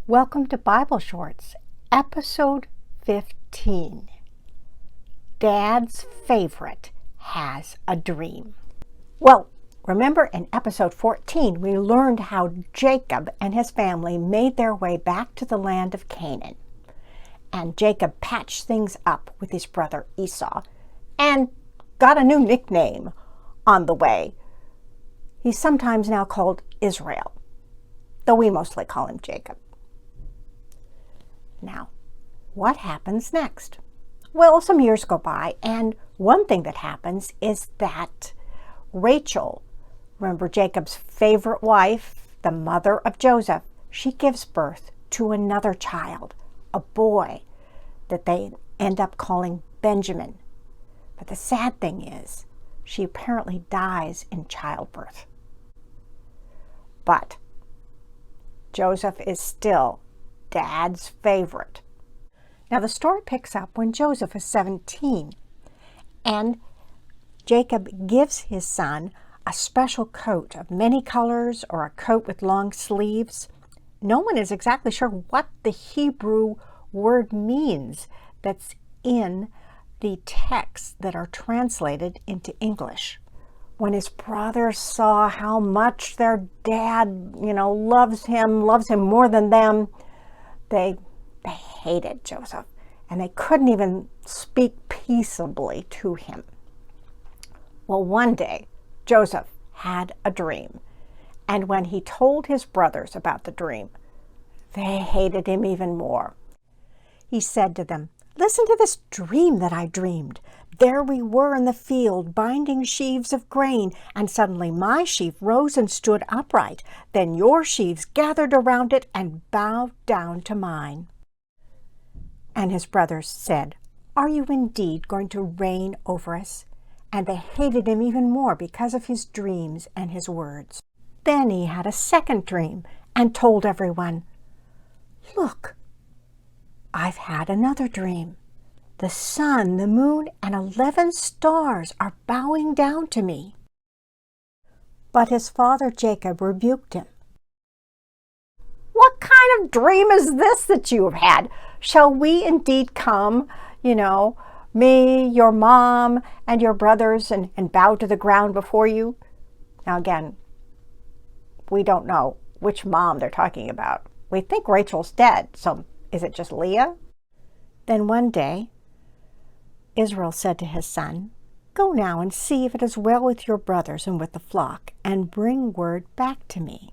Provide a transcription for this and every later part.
Welcome to Bible Shorts, episode 15. Dad's favorite has a dream. Well, remember in episode 14, we learned how Jacob and his family made their way back to the land of Canaan. And Jacob patched things up with his brother Esau and got a new nickname on the way. He's sometimes now called Israel, though we mostly call him Jacob. Now, what happens next? Well, some years go by, and one thing that happens is that Rachel, remember Jacob's favorite wife, the mother of Joseph, she gives birth to another child, a boy, that they end up calling Benjamin. But the sad thing is, she apparently dies in childbirth. But Joseph is still Dad's favorite. Now the story picks up when Joseph is 17, and Jacob gives his son a special coat of many colors or a coat with long sleeves. No one is exactly sure what the Hebrew word means that's in the texts that are translated into English. When his brothers saw how much their dad, loves him more than them, they hated Joseph, and they couldn't even speak peaceably to him. Well, one day, Joseph had a dream, and when he told his brothers about the dream, they hated him even more. He said to them, "Listen to this dream that I dreamed. There we were in the field, binding sheaves of grain, and suddenly my sheaf rose and stood upright. Then your sheaves gathered around it and bowed down to mine." And his brothers said, "Are you indeed going to reign over us?" And they hated him even more because of his dreams and his words. Then he had a second dream and told everyone, "Look, I've had another dream. The sun, the moon, and 11 stars are bowing down to me." But his father Jacob rebuked him. "What kind of dream is this that you have had? Shall we indeed come, me, your mom, and your brothers, and bow to the ground before you?" Now again, we don't know which mom they're talking about. We think Rachel's dead, so is it just Leah? Then one day, Israel said to his son, "Go now and see if it is well with your brothers and with the flock, and bring word back to me."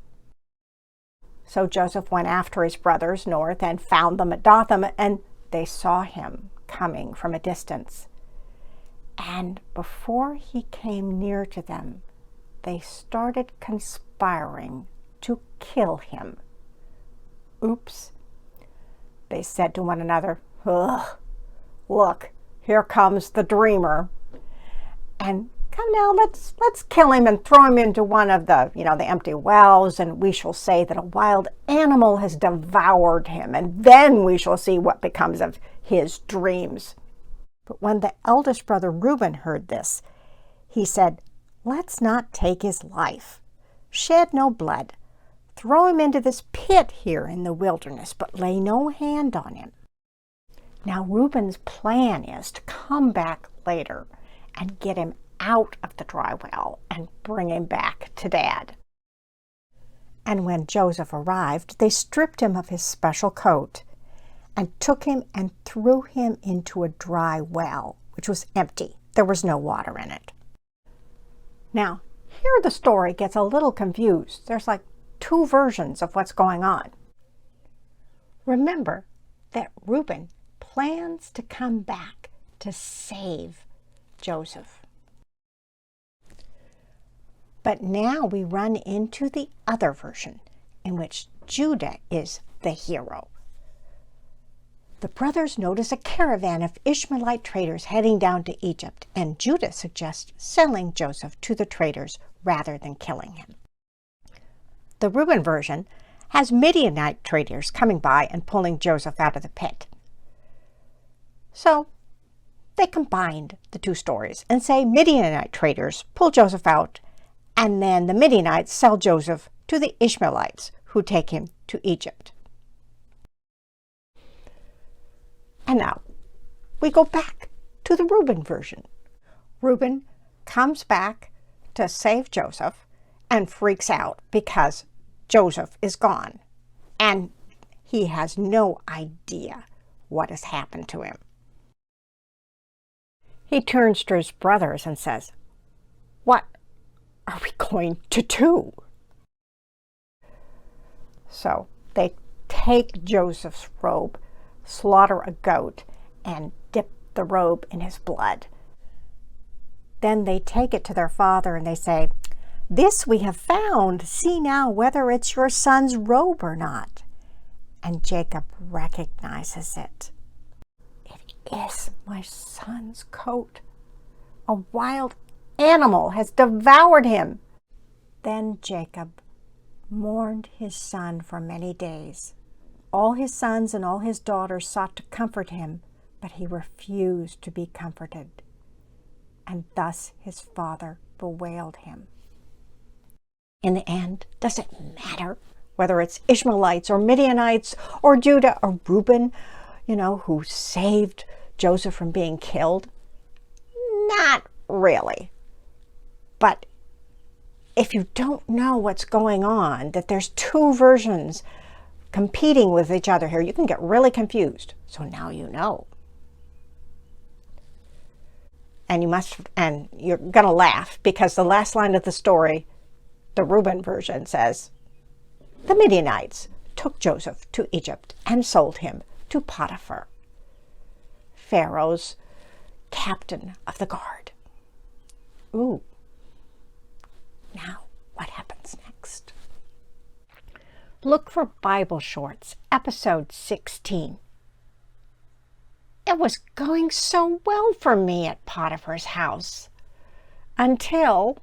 So Joseph went after his brothers north and found them at Dothan, and they saw him coming from a distance. And before he came near to them, they started conspiring to kill him. "Oops," they said to one another. "Ugh, look, here comes the dreamer. And come now, let's kill him and throw him into one of the empty wells, and we shall say that a wild animal has devoured him, and then we shall see what becomes of his dreams." But when the eldest brother Reuben heard this, he said, "Let's not take his life. Shed no blood. Throw him into this pit here in the wilderness, but lay no hand on him." Now Reuben's plan is to come back later and get him out of the dry well and bring him back to Dad. And when Joseph arrived, they stripped him of his special coat and took him and threw him into a dry well, which was empty. There was no water in it. Now, here the story gets a little confused. There's like two versions of what's going on. Remember that Reuben plans to come back to save Joseph. But now we run into the other version, in which Judah is the hero. The brothers notice a caravan of Ishmaelite traders heading down to Egypt, and Judah suggests selling Joseph to the traders rather than killing him. The Reuben version has Midianite traders coming by and pulling Joseph out of the pit. So they combined the two stories and say Midianite traders pull Joseph out, and then the Midianites sell Joseph to the Ishmaelites, who take him to Egypt. And now we go back to the Reuben version. Reuben comes back to save Joseph and freaks out because Joseph is gone. And he has no idea what has happened to him. He turns to his brothers and says, "What are we going to do?" So they take Joseph's robe, slaughter a goat, and dip the robe in his blood. Then they take it to their father and they say, "This we have found. See now whether it's your son's robe or not." And Jacob recognizes it. "It is my son's coat. A wild animal has devoured him." Then Jacob mourned his son for many days. All his sons and all his daughters sought to comfort him, but he refused to be comforted. And thus his father bewailed him. In the end, does it matter whether it's Ishmaelites or Midianites or Judah or Reuben, who saved Joseph from being killed? Not really. But if you don't know what's going on, that there's two versions competing with each other here, you can get really confused. So now you know. And you're going to laugh because the last line of the story, the Reuben version, says, "The Midianites took Joseph to Egypt and sold him to Potiphar, Pharaoh's captain of the guard." Ooh. Now, what happens next? Look for Bible Shorts, episode 16. It was going so well for me at Potiphar's house until